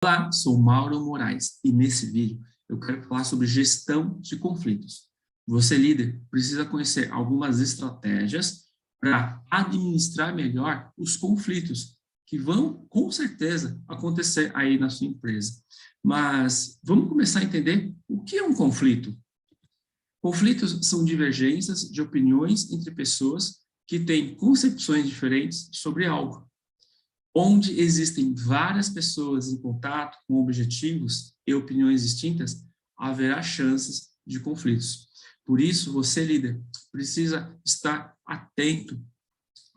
Olá, sou Mauro Moraes e nesse vídeo eu quero falar sobre gestão de conflitos. Você, líder, precisa conhecer algumas estratégias para administrar melhor os conflitos que vão, com certeza, acontecer aí na sua empresa. Mas vamos começar a entender o que é um conflito. Conflitos são divergências de opiniões entre pessoas que têm concepções diferentes sobre algo. Onde existem várias pessoas em contato com objetivos e opiniões distintas, haverá chances de conflitos. Por isso, você, líder, precisa estar atento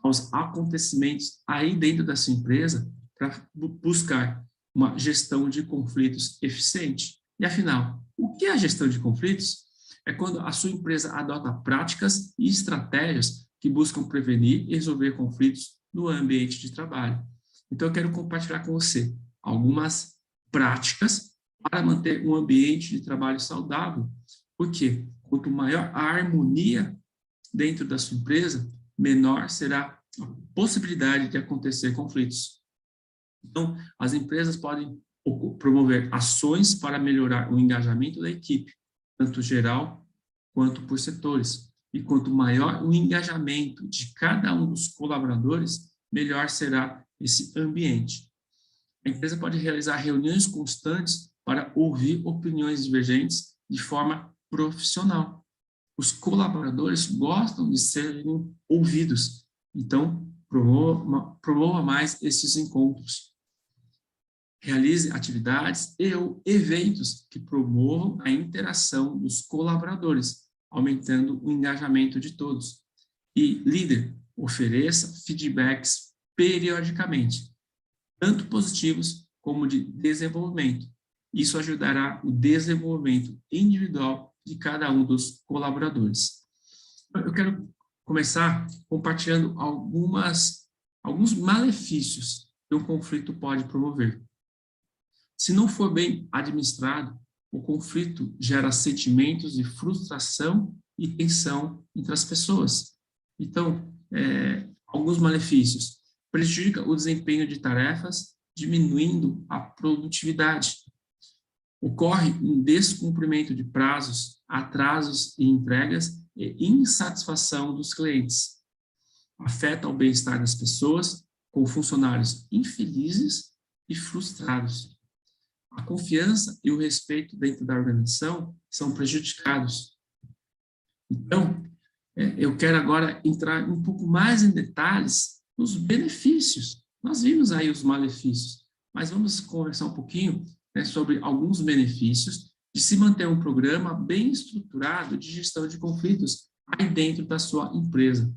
aos acontecimentos aí dentro da sua empresa para buscar uma gestão de conflitos eficiente. E, afinal, o que é a gestão de conflitos? É quando a sua empresa adota práticas e estratégias que buscam prevenir e resolver conflitos no ambiente de trabalho. Então, eu quero compartilhar com você algumas práticas para manter um ambiente de trabalho saudável. Porque quanto maior a harmonia dentro da sua empresa, menor será a possibilidade de acontecer conflitos. Então, as empresas podem promover ações para melhorar o engajamento da equipe, tanto geral quanto por setores. E quanto maior o engajamento de cada um dos colaboradores, melhor será esse ambiente. A empresa pode realizar reuniões constantes para ouvir opiniões divergentes de forma profissional. Os colaboradores gostam de serem ouvidos, então promova mais esses encontros. Realize atividades e ou eventos que promovam a interação dos colaboradores, aumentando o engajamento de todos. E, líder, ofereça feedbacks periodicamente, tanto positivos como de desenvolvimento. Isso ajudará o desenvolvimento individual de cada um dos colaboradores. Eu quero começar compartilhando alguns malefícios que um conflito pode promover. Se não for bem administrado, o conflito gera sentimentos de frustração e tensão entre as pessoas. Então, alguns malefícios. Prejudica o desempenho de tarefas, diminuindo a produtividade. Ocorre um descumprimento de prazos, atrasos e entregas e insatisfação dos clientes. Afeta o bem-estar das pessoas, com funcionários infelizes e frustrados. A confiança e o respeito dentro da organização são prejudicados. Então, eu quero agora entrar um pouco mais em detalhes nos benefícios. Nós vimos aí os malefícios, mas vamos conversar um pouquinho, né, sobre alguns benefícios de se manter um programa bem estruturado de gestão de conflitos aí dentro da sua empresa.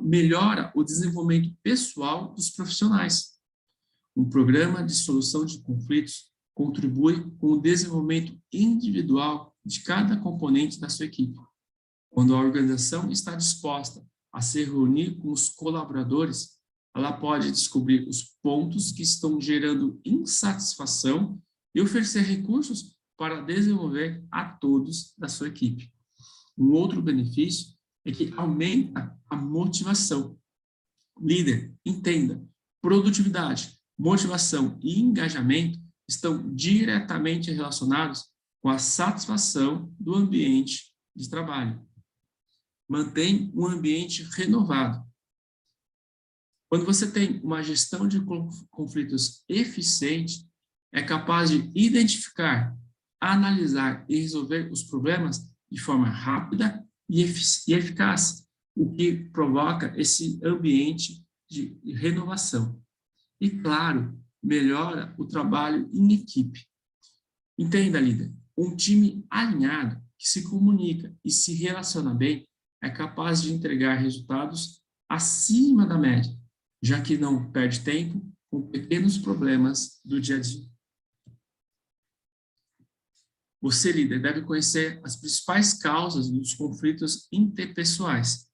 Melhora o desenvolvimento pessoal dos profissionais. Um programa de solução de conflitos contribui com o desenvolvimento individual de cada componente da sua equipe. Quando a organização está disposta a se reunir com os colaboradores, ela pode descobrir os pontos que estão gerando insatisfação e oferecer recursos para desenvolver a todos da sua equipe. Um outro benefício é que aumenta a motivação. Líder, entenda, produtividade, motivação e engajamento estão diretamente relacionados com a satisfação do ambiente de trabalho. Mantém um ambiente renovado. Quando você tem uma gestão de conflitos eficiente, é capaz de identificar, analisar e resolver os problemas de forma rápida e eficaz, o que provoca esse ambiente de renovação. E, claro, melhora o trabalho em equipe. Entenda, líder, um time alinhado, que se comunica e se relaciona bem, é capaz de entregar resultados acima da média, já que não perde tempo com pequenos problemas do dia a dia. Você, líder, deve conhecer as principais causas dos conflitos interpessoais.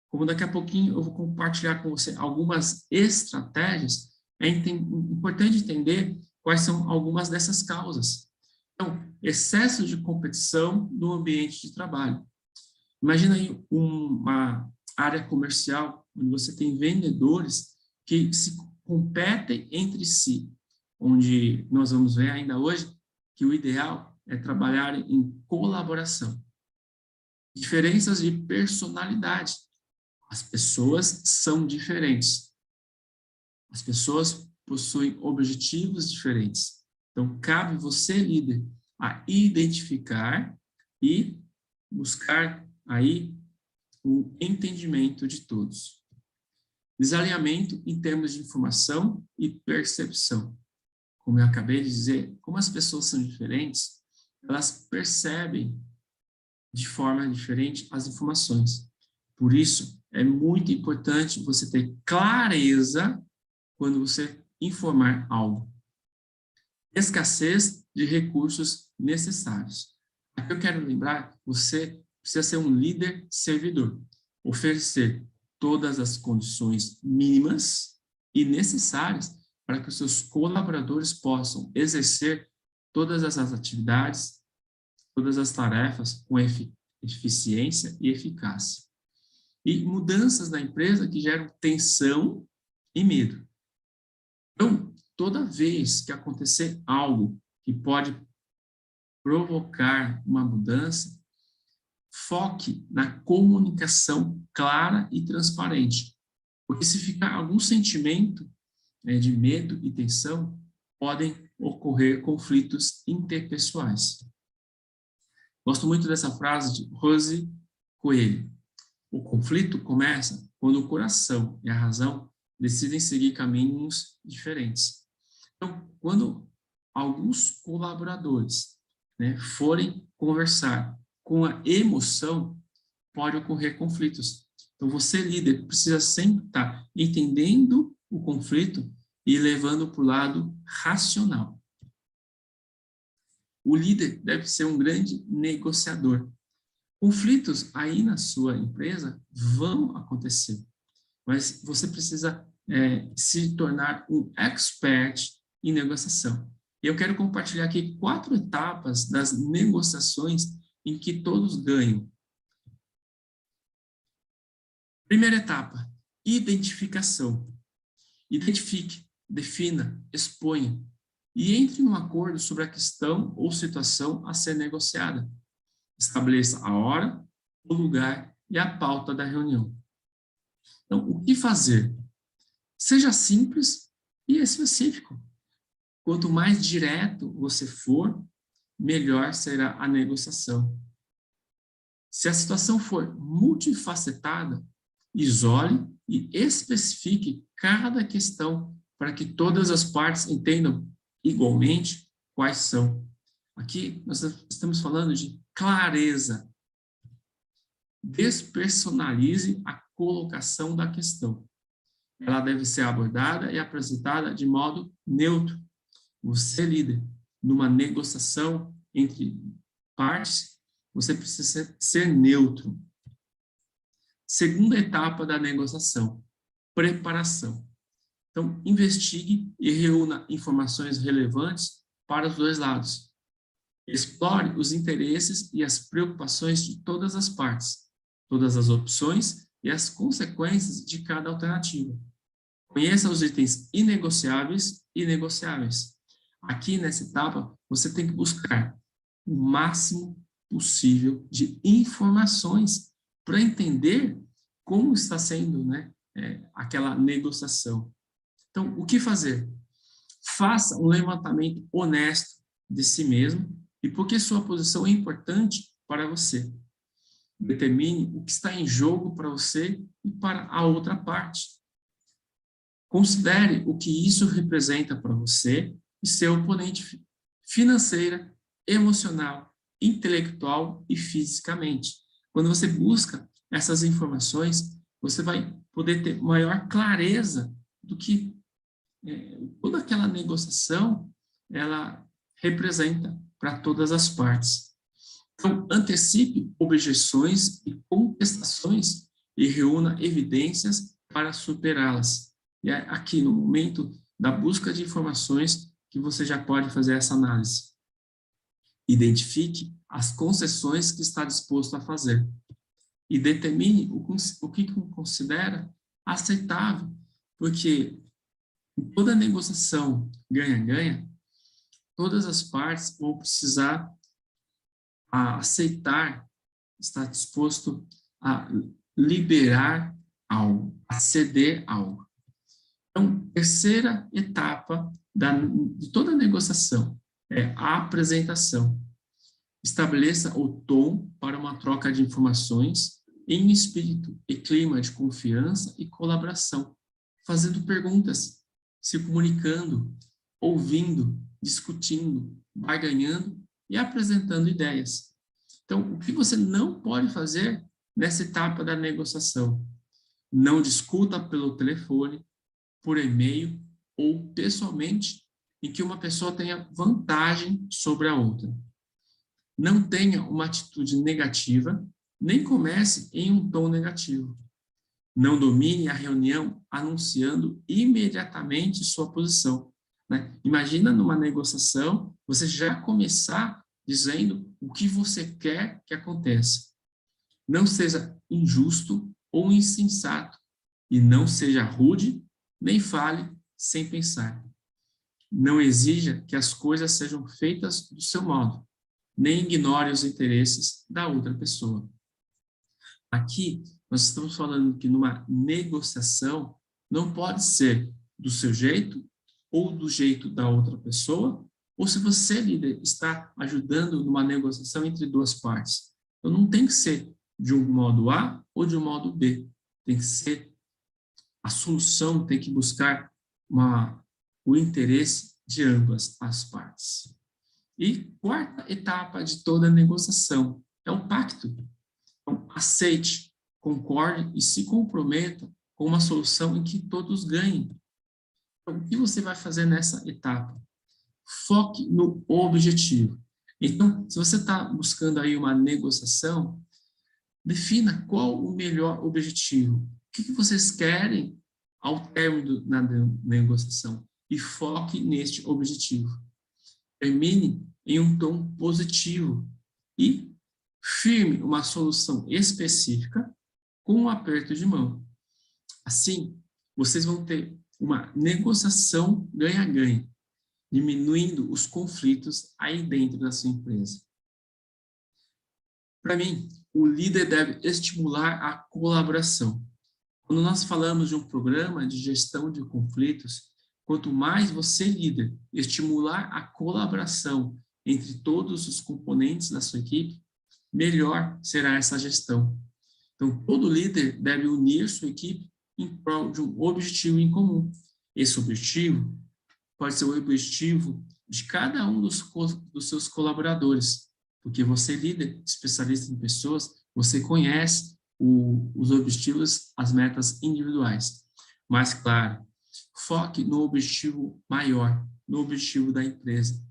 Como daqui a pouquinho eu vou compartilhar com você algumas estratégias, é importante entender quais são algumas dessas causas. Então, excesso de competição no ambiente de trabalho. Imagina aí uma área comercial onde você tem vendedores que se competem entre si. onde nós vamos ver ainda hoje que o ideal é trabalhar em colaboração. Diferenças de personalidade. As pessoas são diferentes. As pessoas possuem objetivos diferentes. Então, cabe você, líder, a identificar e buscar aí o entendimento de todos. Desalinhamento em termos de informação e percepção. Como eu acabei de dizer, como as pessoas são diferentes, elas percebem de forma diferente as informações. Por isso, é muito importante você ter clareza quando você informar algo. Escassez de recursos necessários. Aqui eu quero lembrar que você precisa ser um líder servidor, oferecer todas as condições mínimas e necessárias para que os seus colaboradores possam exercer todas as atividades, todas as tarefas com eficiência e eficácia. E mudanças na empresa que geram tensão e medo. Então, toda vez que acontecer algo que pode provocar uma mudança, foque na comunicação clara e transparente. Porque se ficar algum sentimento de medo e tensão, podem ocorrer conflitos interpessoais. Gosto muito dessa frase de Rose Coelho. O conflito começa quando o coração e a razão decidem seguir caminhos diferentes. Então, quando alguns colaboradores forem conversar com a emoção, pode ocorrer conflitos. Então, você, líder, precisa sempre estar entendendo o conflito e levando para o lado racional. O líder deve ser um grande negociador. Conflitos aí na sua empresa vão acontecer, mas você precisa se tornar um expert em negociação. E eu quero compartilhar aqui 4 etapas das negociações em que todos ganham. Primeira etapa, identificação. Identifique, defina, exponha e entre em um acordo sobre a questão ou situação a ser negociada. Estabeleça a hora, o lugar e a pauta da reunião. Então, o que fazer? Seja simples e específico. Quanto mais direto você for, melhor será a negociação. Se a situação for multifacetada, isole e especifique cada questão para que todas as partes entendam igualmente quais são. Aqui nós estamos falando de clareza. Despersonalize a colocação da questão. Ela deve ser abordada e apresentada de modo neutro. Você, líder, numa negociação entre partes, você precisa ser neutro. Segunda etapa da negociação, preparação. Então, investigue e reúna informações relevantes para os dois lados. Explore os interesses e as preocupações de todas as partes, todas as opções e as consequências de cada alternativa. Conheça os itens inegociáveis e negociáveis. Aqui, nessa etapa, você tem que buscar o máximo possível de informações para entender como está sendo aquela negociação. Então, o que fazer? Faça um levantamento honesto de si mesmo e por que sua posição é importante para você. Determine o que está em jogo para você e para a outra parte. Considere o que isso representa para você e seu oponente financeira, emocional, intelectual e fisicamente. Quando você busca essas informações, você vai poder ter maior clareza do que toda aquela negociação ela representa para todas as partes. Então, antecipe objeções e contestações e reúna evidências para superá-las. E é aqui, no momento da busca de informações, que você já pode fazer essa análise. Identifique as concessões que está disposto a fazer. E determine o que considera aceitável, porque Em toda negociação ganha-ganha, todas as partes vão precisar aceitar, estar disposto a liberar algo, a ceder algo. Então, terceira etapa de toda negociação é a apresentação. Estabeleça o tom para uma troca de informações em espírito e clima de confiança e colaboração, fazendo perguntas, se comunicando, ouvindo, discutindo, barganhando e apresentando ideias. Então, o que você não pode fazer nessa etapa da negociação? Não discuta pelo telefone, por e-mail ou pessoalmente, em que uma pessoa tenha vantagem sobre a outra. Não tenha uma atitude negativa, nem comece em um tom negativo. Não domine a reunião anunciando imediatamente sua posição, né? Imagina numa negociação, você já começar dizendo o que você quer que aconteça. Não seja injusto ou insensato, e não seja rude, nem fale sem pensar. Não exija que as coisas sejam feitas do seu modo, nem ignore os interesses da outra pessoa. Aqui, nós estamos falando que numa negociação não pode ser do seu jeito ou do jeito da outra pessoa, ou se você, líder, está ajudando numa negociação entre duas partes. Então, não tem que ser de um modo A ou de um modo B. Tem que ser a solução, tem que buscar o interesse de ambas as partes. E quarta etapa de toda negociação é o pacto. Então, aceite, concorde e se comprometa com uma solução em que todos ganhem. Então, o que você vai fazer nessa etapa? Foque no objetivo. Então, se você está buscando aí uma negociação, defina qual o melhor objetivo. O que vocês querem ao término da negociação e foque neste objetivo. Termine em um tom positivo e firme uma solução específica com um aperto de mão. Assim, vocês vão ter uma negociação ganha-ganha, diminuindo os conflitos aí dentro da sua empresa. Para mim, o líder deve estimular a colaboração. Quando nós falamos de um programa de gestão de conflitos, quanto mais você, líder, estimular a colaboração entre todos os componentes da sua equipe, melhor será essa gestão. Então, todo líder deve unir sua equipe em prol de um objetivo em comum. Esse objetivo pode ser o objetivo de cada um dos seus colaboradores, porque você, líder, especialista em pessoas, você conhece os objetivos, as metas individuais. Mas, claro, foque no objetivo maior, no objetivo da empresa.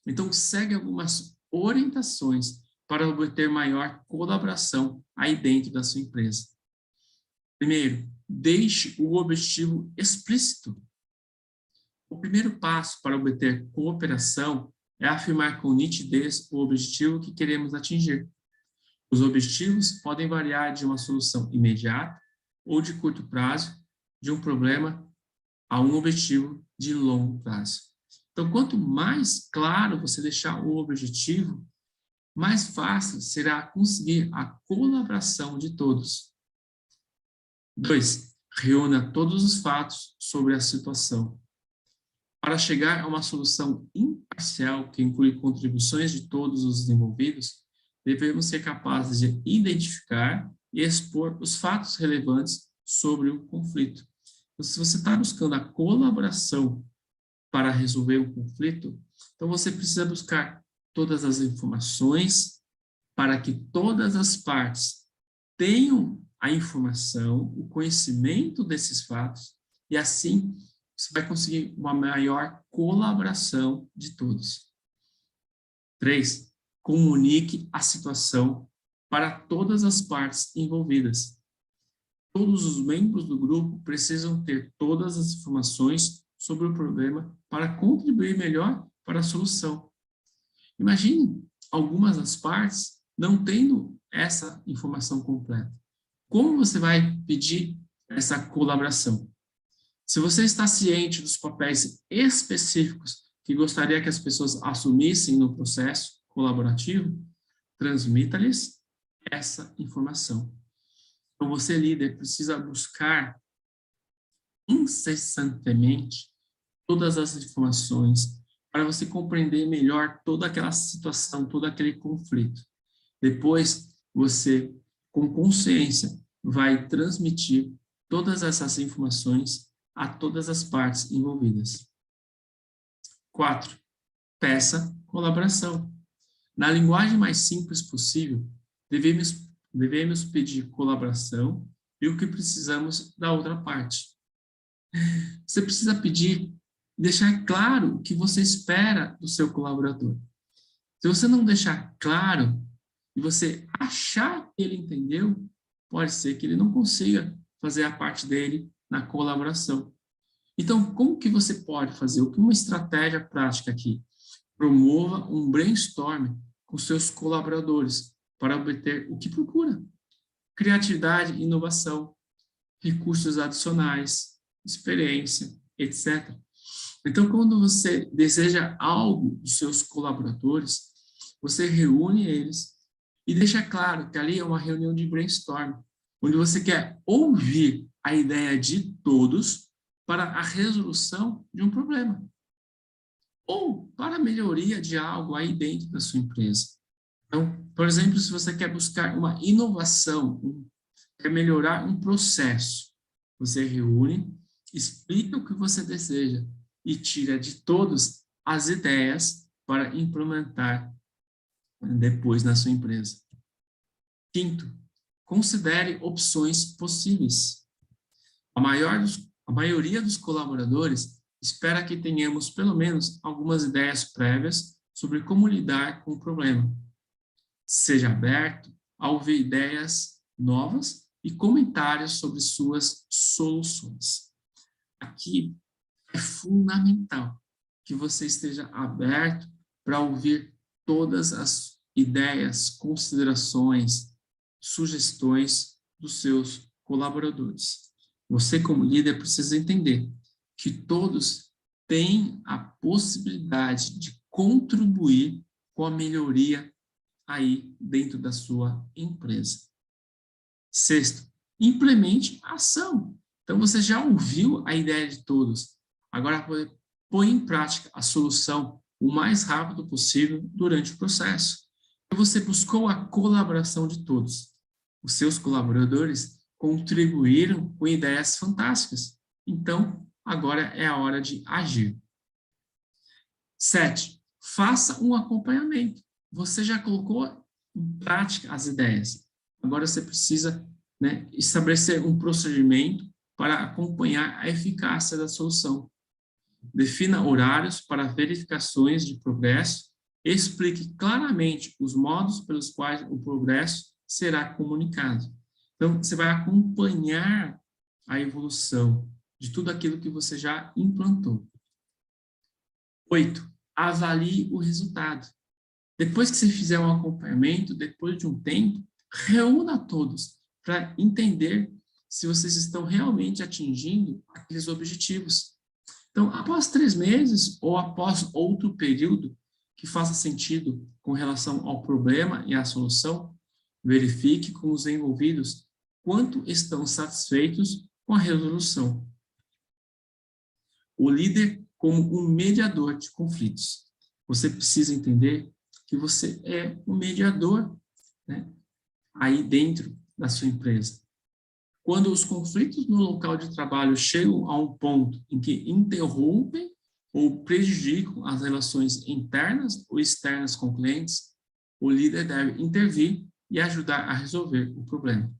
Então, segue algumas orientações para obter maior colaboração aí dentro da sua empresa. Primeiro, deixe o objetivo explícito. O primeiro passo para obter cooperação é afirmar com nitidez o objetivo que queremos atingir. Os objetivos podem variar de uma solução imediata ou de curto prazo, de um problema a um objetivo de longo prazo. Então, quanto mais claro você deixar o objetivo, mais fácil será conseguir a colaboração de todos. 2. Reúna todos os fatos sobre a situação. Para chegar a uma solução imparcial que inclui contribuições de todos os envolvidos, devemos ser capazes de identificar e expor os fatos relevantes sobre o conflito. Então, se você está buscando a colaboração para resolver o conflito, então você precisa buscar todas as informações para que todas as partes tenham a informação, o conhecimento desses fatos, e assim você vai conseguir uma maior colaboração de todos. 3. Comunique a situação para todas as partes envolvidas. Todos os membros do grupo precisam ter todas as informações sobre o problema para contribuir melhor para a solução. Imagine algumas das partes não tendo essa informação completa. Como você vai pedir essa colaboração? Se você está ciente dos papéis específicos que gostaria que as pessoas assumissem no processo colaborativo, transmita-lhes essa informação. Então, você, líder, precisa buscar incessantemente todas as informações para você compreender melhor toda aquela situação, todo aquele conflito. Depois, você, com consciência, vai transmitir todas essas informações a todas as partes envolvidas. 4. Peça colaboração. Na linguagem mais simples possível, devemos pedir colaboração e o que precisamos da outra parte. Você precisa pedir, deixar claro o que você espera do seu colaborador. Se você não deixar claro e você achar que ele entendeu, pode ser que ele não consiga fazer a parte dele na colaboração. Então, como que você pode fazer? O que uma estratégia prática aqui? Promova um brainstorm com seus colaboradores para obter o que procura. Criatividade, inovação, recursos adicionais, experiência, etc. Então, quando você deseja algo dos seus colaboradores, você reúne eles e deixa claro que ali é uma reunião de brainstorm, onde você quer ouvir a ideia de todos para a resolução de um problema ou para a melhoria de algo aí dentro da sua empresa. Então, por exemplo, se você quer buscar uma inovação, quer melhorar um processo, você reúne, explica o que você deseja e tira de todos as ideias para implementar depois na sua empresa. 5º, considere opções possíveis. A maioria dos colaboradores espera que tenhamos pelo menos algumas ideias prévias sobre como lidar com o problema. Seja aberto a ouvir ideias novas e comentários sobre suas soluções. Aqui é fundamental que você esteja aberto para ouvir todas as ideias, considerações, sugestões dos seus colaboradores. Você, como líder, precisa entender que todos têm a possibilidade de contribuir com a melhoria aí dentro da sua empresa. 6º, implemente a ação. Então, você já ouviu a ideia de todos. Agora, põe em prática a solução o mais rápido possível durante o processo. Então, você buscou a colaboração de todos. Os seus colaboradores contribuíram com ideias fantásticas. Então, agora é a hora de agir. 7, faça um acompanhamento. Você já colocou em prática as ideias. Agora você precisa, estabelecer um procedimento para acompanhar a eficácia da solução. Defina horários para verificações de progresso e explique claramente os modos pelos quais o progresso será comunicado. Então, você vai acompanhar a evolução de tudo aquilo que você já implantou. 8, avalie o resultado. Depois que você fizer um acompanhamento, depois de um tempo, reúna todos para entender se vocês estão realmente atingindo aqueles objetivos. Então, após 3 meses ou após outro período que faça sentido com relação ao problema e à solução, verifique com os envolvidos quanto estão satisfeitos com a resolução. O líder como um mediador de conflitos. Você precisa entender que você é um mediador, aí dentro da sua empresa. Quando os conflitos no local de trabalho chegam a um ponto em que interrompem ou prejudicam as relações internas ou externas com clientes, o líder deve intervir e ajudar a resolver o problema.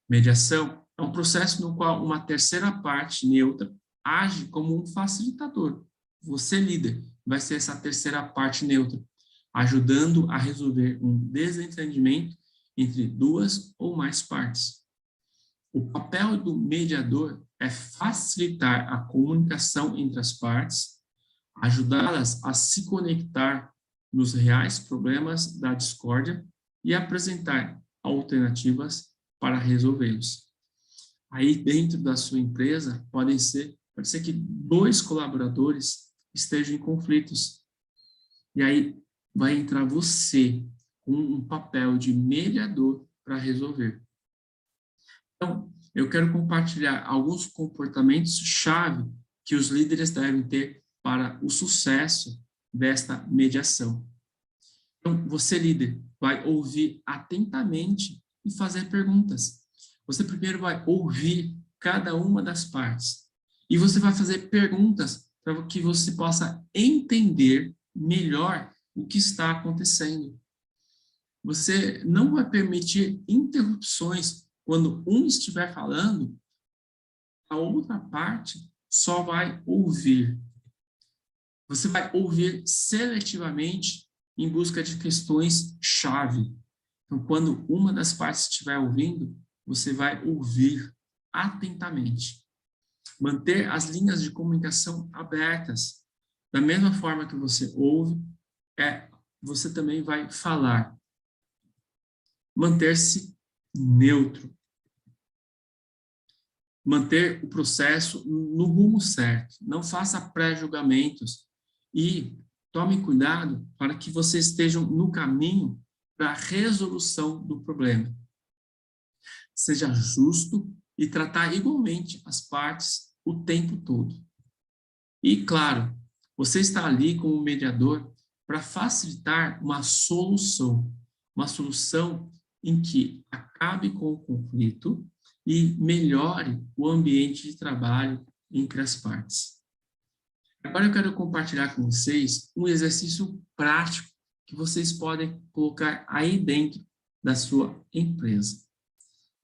Mediação é um processo no qual uma terceira parte neutra age como um facilitador. Você, líder, vai ser essa terceira parte neutra, ajudando a resolver um desentendimento entre 2 ou mais partes. O papel do mediador é facilitar a comunicação entre as partes, ajudá-las a se conectar nos reais problemas da discórdia e apresentar alternativas para resolvê-los. Aí dentro da sua empresa pode ser que 2 colaboradores estejam em conflitos. E aí vai entrar você com um papel de mediador para resolver. Então, eu quero compartilhar alguns comportamentos-chave que os líderes devem ter para o sucesso desta mediação. Então, você, líder, vai ouvir atentamente e fazer perguntas. Você primeiro vai ouvir cada uma das partes. E você vai fazer perguntas para que você possa entender melhor o que está acontecendo. Você não vai permitir interrupções quando um estiver falando, a outra parte só vai ouvir. Você vai ouvir seletivamente em busca de questões-chave. Então, quando uma das partes estiver ouvindo, você vai ouvir atentamente. Manter as linhas de comunicação abertas. Da mesma forma que você ouve, você também vai falar. Manter-se neutro. Manter o processo no rumo certo. Não faça pré-julgamentos e tome cuidado para que vocês estejam no caminho para a resolução do problema. Seja justo e tratar igualmente as partes o tempo todo. E, claro, você está ali como mediador para facilitar uma solução em que acabe com o conflito e melhore o ambiente de trabalho entre as partes. Agora eu quero compartilhar com vocês um exercício prático que vocês podem colocar aí dentro da sua empresa.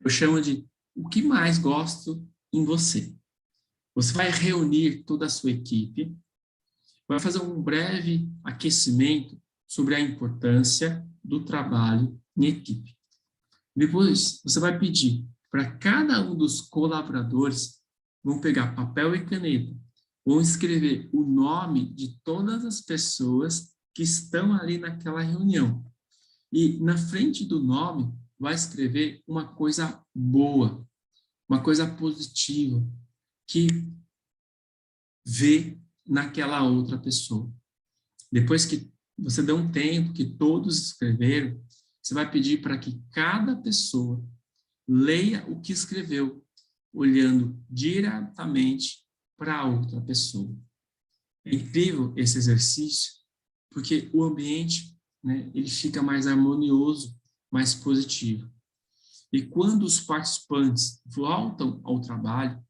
Eu chamo de o que mais gosto em você. Você vai reunir toda a sua equipe, vai fazer um breve aquecimento sobre a importância do trabalho em equipe. Depois, você vai pedir para cada um dos colaboradores, vão pegar papel e caneta, vão escrever o nome de todas as pessoas que estão ali naquela reunião. E na frente do nome, vai escrever uma coisa boa, uma coisa positiva, que vê naquela outra pessoa. Depois que você dá um tempo que todos escreveram, você vai pedir para que cada pessoa leia o que escreveu, olhando diretamente para a outra pessoa. É incrível esse exercício, porque o ambiente, né, ele fica mais harmonioso, mais positivo. E quando os participantes voltam ao trabalho,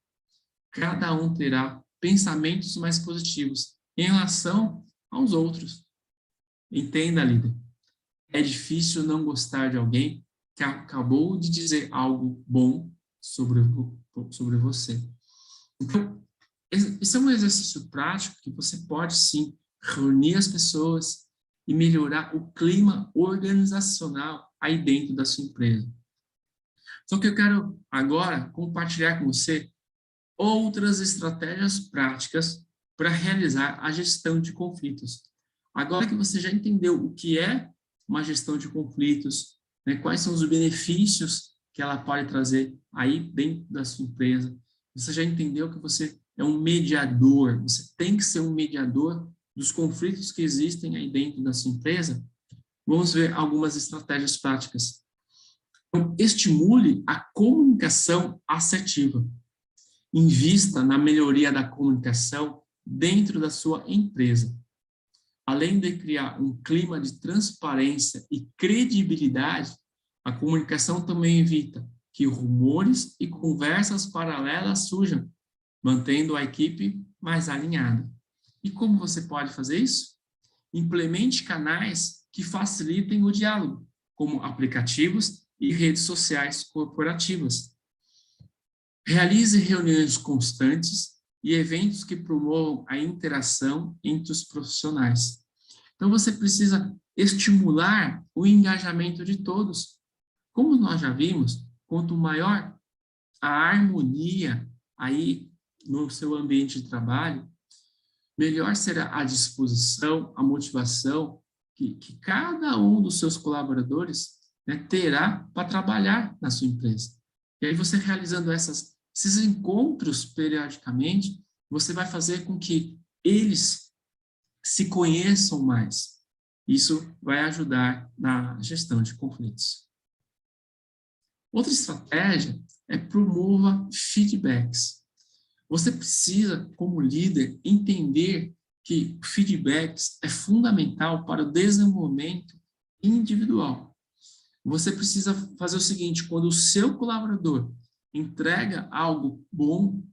cada um terá pensamentos mais positivos em relação aos outros. Entenda, líder. É difícil não gostar de alguém que acabou de dizer algo bom sobre você. Então, esse é um exercício prático que você pode, sim, reunir as pessoas e melhorar o clima organizacional aí dentro da sua empresa. Só que eu quero agora compartilhar com você outras estratégias práticas para realizar a gestão de conflitos. Agora que você já entendeu o que é uma gestão de conflitos, né, quais são os benefícios que ela pode trazer aí dentro da sua empresa, você já entendeu que você é um mediador, você tem que ser um mediador dos conflitos que existem aí dentro da sua empresa. Vamos ver algumas estratégias práticas. Então, estimule a comunicação assertiva. Invista na melhoria da comunicação dentro da sua empresa. Além de criar um clima de transparência e credibilidade, a comunicação também evita que rumores e conversas paralelas surjam, mantendo a equipe mais alinhada. E como você pode fazer isso? Implemente canais que facilitem o diálogo, como aplicativos e redes sociais corporativas. Realize reuniões constantes e eventos que promovam a interação entre os profissionais. Então, você precisa estimular o engajamento de todos. Como nós já vimos, quanto maior a harmonia aí no seu ambiente de trabalho, melhor será a disposição, a motivação que cada um dos seus colaboradores, né, terá para trabalhar na sua empresa. E aí você realizando essas Esses encontros, periodicamente, você vai fazer com que eles se conheçam mais. Isso vai ajudar na gestão de conflitos. Outra estratégia é promova feedbacks. Você precisa, como líder, entender que feedbacks é fundamental para o desenvolvimento individual. Você precisa fazer o seguinte: quando o seu colaborador entrega algo bom,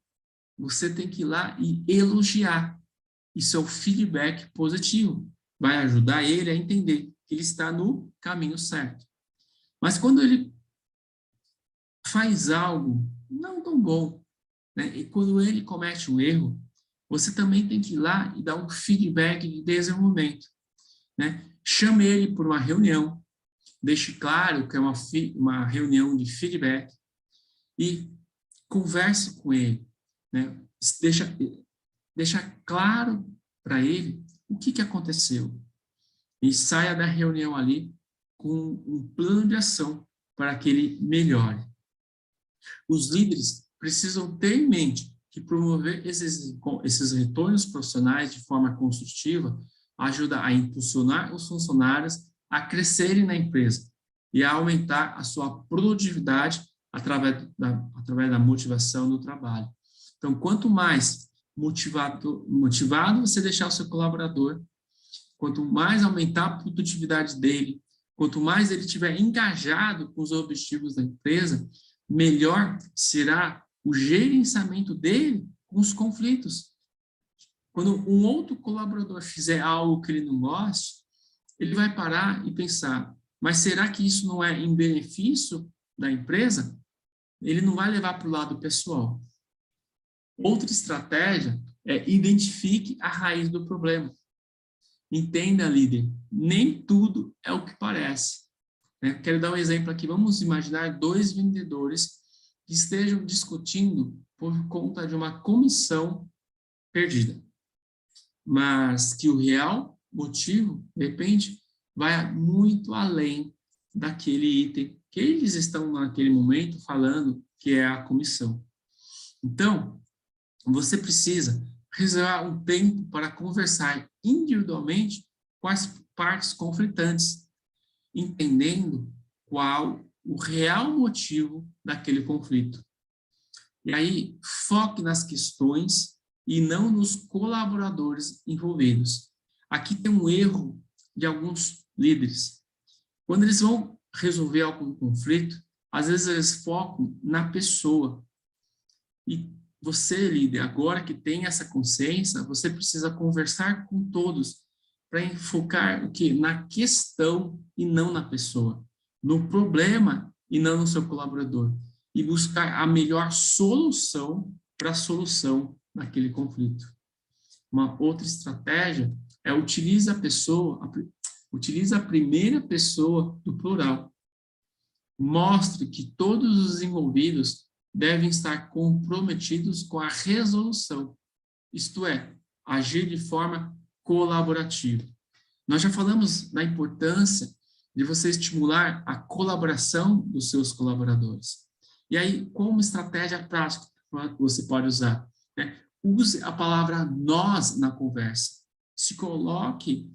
você tem que ir lá e elogiar. Isso é o feedback positivo. Vai ajudar ele a entender que ele está no caminho certo. Mas quando ele faz algo não tão bom, né, e quando ele comete um erro, você também tem que ir lá e dar um feedback de desenvolvimento, né? Chame ele por uma reunião, deixe claro que é uma reunião de feedback e converse com ele, né? Deixa claro para ele o que aconteceu e saia da reunião ali com um plano de ação para que ele melhore. Os líderes precisam ter em mente que promover esses retornos profissionais de forma construtiva ajuda a impulsionar os funcionários a crescerem na empresa e a aumentar a sua produtividade através da motivação no trabalho. Então, quanto mais motivado você deixar o seu colaborador, quanto mais aumentar a produtividade dele, quanto mais ele estiver engajado com os objetivos da empresa, melhor será o gerenciamento dele com os conflitos. Quando um outro colaborador fizer algo que ele não goste, ele vai parar e pensar, mas será que isso não é em benefício da empresa? Ele não vai levar para o lado pessoal. Outra estratégia é identifique a raiz do problema. Entenda, líder, nem tudo é o que parece. Quero dar um exemplo aqui. Vamos imaginar 2 vendedores que estejam discutindo por conta de uma comissão perdida. Mas que o real motivo, de repente, vai muito além daquele item que eles estão naquele momento falando que é a comissão. Então, você precisa reservar um tempo para conversar individualmente com as partes conflitantes, entendendo qual o real motivo daquele conflito. E aí, foque nas questões e não nos colaboradores envolvidos. Aqui tem um erro de alguns líderes. Quando eles vão resolver algum conflito, às vezes eles focam na pessoa. E você, líder, agora que tem essa consciência, você precisa conversar com todos para enfocar o quê? Na questão e não na pessoa, no problema e não no seu colaborador, e buscar a melhor solução para a solução daquele conflito. Uma outra estratégia é utilize a primeira pessoa do plural. Mostre que todos os envolvidos devem estar comprometidos com a resolução, isto é, agir de forma colaborativa. Nós já falamos da importância de você estimular a colaboração dos seus colaboradores. E aí, como estratégia prática você pode usar? Use a palavra nós na conversa. Se coloque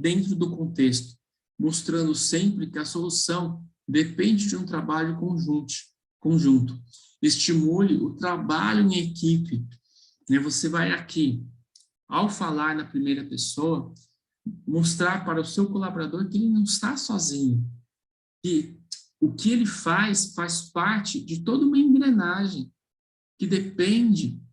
dentro do contexto, mostrando sempre que a solução depende de um trabalho conjunto. Estimule o trabalho em equipe. Você vai aqui, ao falar na primeira pessoa, mostrar para o seu colaborador que ele não está sozinho, que o que ele faz parte de toda uma engrenagem que depende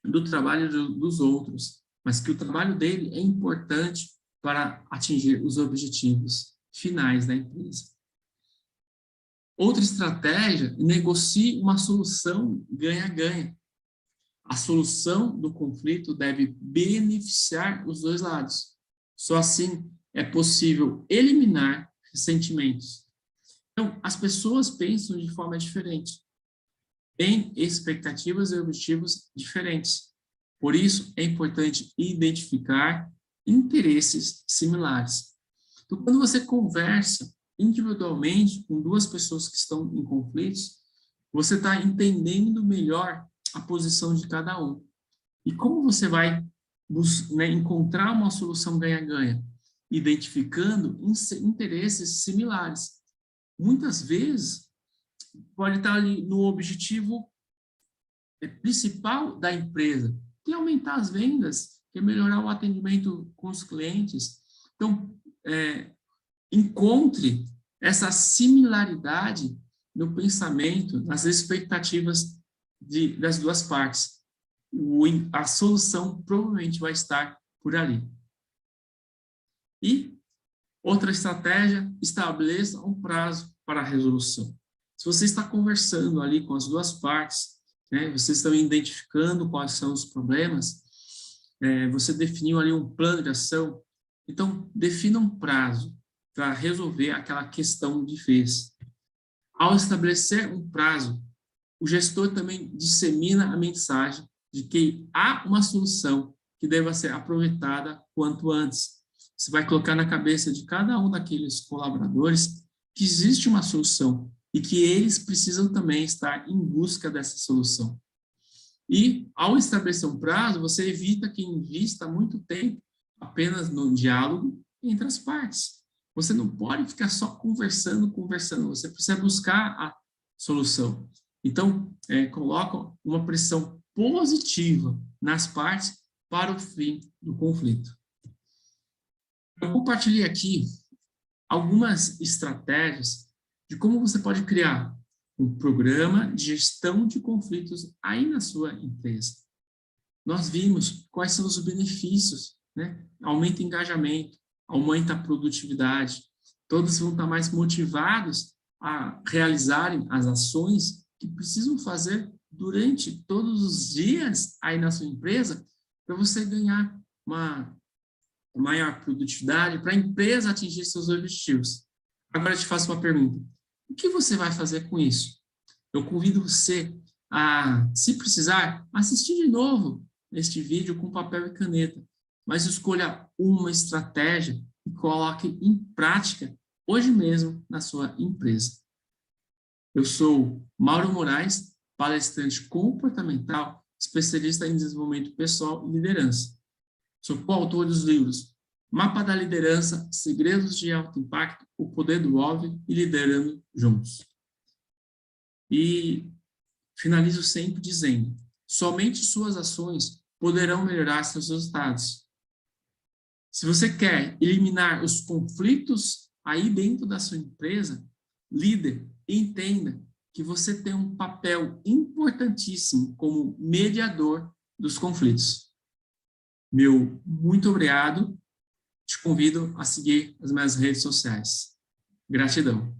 do trabalho dos outros, mas que o trabalho dele é importante para atingir os objetivos finais da empresa. Outra estratégia, negocie uma solução ganha-ganha. A solução do conflito deve beneficiar os dois lados. Só assim é possível eliminar ressentimentos. Então, as pessoas pensam de forma diferente, têm expectativas e objetivos diferentes. Por isso, é importante identificar interesses similares. Então, quando você conversa individualmente com duas pessoas que estão em conflitos, você está entendendo melhor a posição de cada um. E como você vai encontrar uma solução ganha-ganha? Identificando interesses similares. Muitas vezes, pode estar ali no objetivo principal da empresa, que é aumentar as vendas, que é melhorar o atendimento com os clientes. Então, encontre essa similaridade no pensamento, nas expectativas das duas partes. A solução provavelmente vai estar por ali. E outra estratégia, estabeleça um prazo para a resolução. Se você está conversando ali com as duas partes, né, vocês estão identificando quais são os problemas, você definiu ali um plano de ação, então defina um prazo para resolver aquela questão de vez. Ao estabelecer um prazo, o gestor também dissemina a mensagem de que há uma solução que deva ser aproveitada quanto antes. Você vai colocar na cabeça de cada um daqueles colaboradores que existe uma solução e que eles precisam também estar em busca dessa solução. E, ao estabelecer um prazo, você evita que invista muito tempo apenas no diálogo entre as partes. Você não pode ficar só conversando, você precisa buscar a solução. Então, coloca uma pressão positiva nas partes para o fim do conflito. Eu compartilhei aqui algumas estratégias de como você pode criar um programa de gestão de conflitos aí na sua empresa. Nós vimos quais são os benefícios, né? Aumenta o engajamento, aumenta a produtividade, todos vão estar mais motivados a realizarem as ações que precisam fazer durante todos os dias aí na sua empresa para você ganhar uma maior produtividade, para a empresa atingir seus objetivos. Agora eu te faço uma pergunta. O que você vai fazer com isso? Eu convido você a, se precisar, assistir de novo este vídeo com papel e caneta, mas escolha uma estratégia e coloque em prática hoje mesmo na sua empresa. Eu sou Mauro Moraes, palestrante comportamental, especialista em desenvolvimento pessoal e liderança. Sou coautor dos livros Mapa da Liderança, Segredos de Alto Impacto, O Poder do Óbvio e Liderando Juntos. E finalizo sempre dizendo, somente suas ações poderão melhorar seus resultados. Se você quer eliminar os conflitos aí dentro da sua empresa, líder, entenda que você tem um papel importantíssimo como mediador dos conflitos. Meu muito obrigado. Te convido a seguir as minhas redes sociais. Gratidão.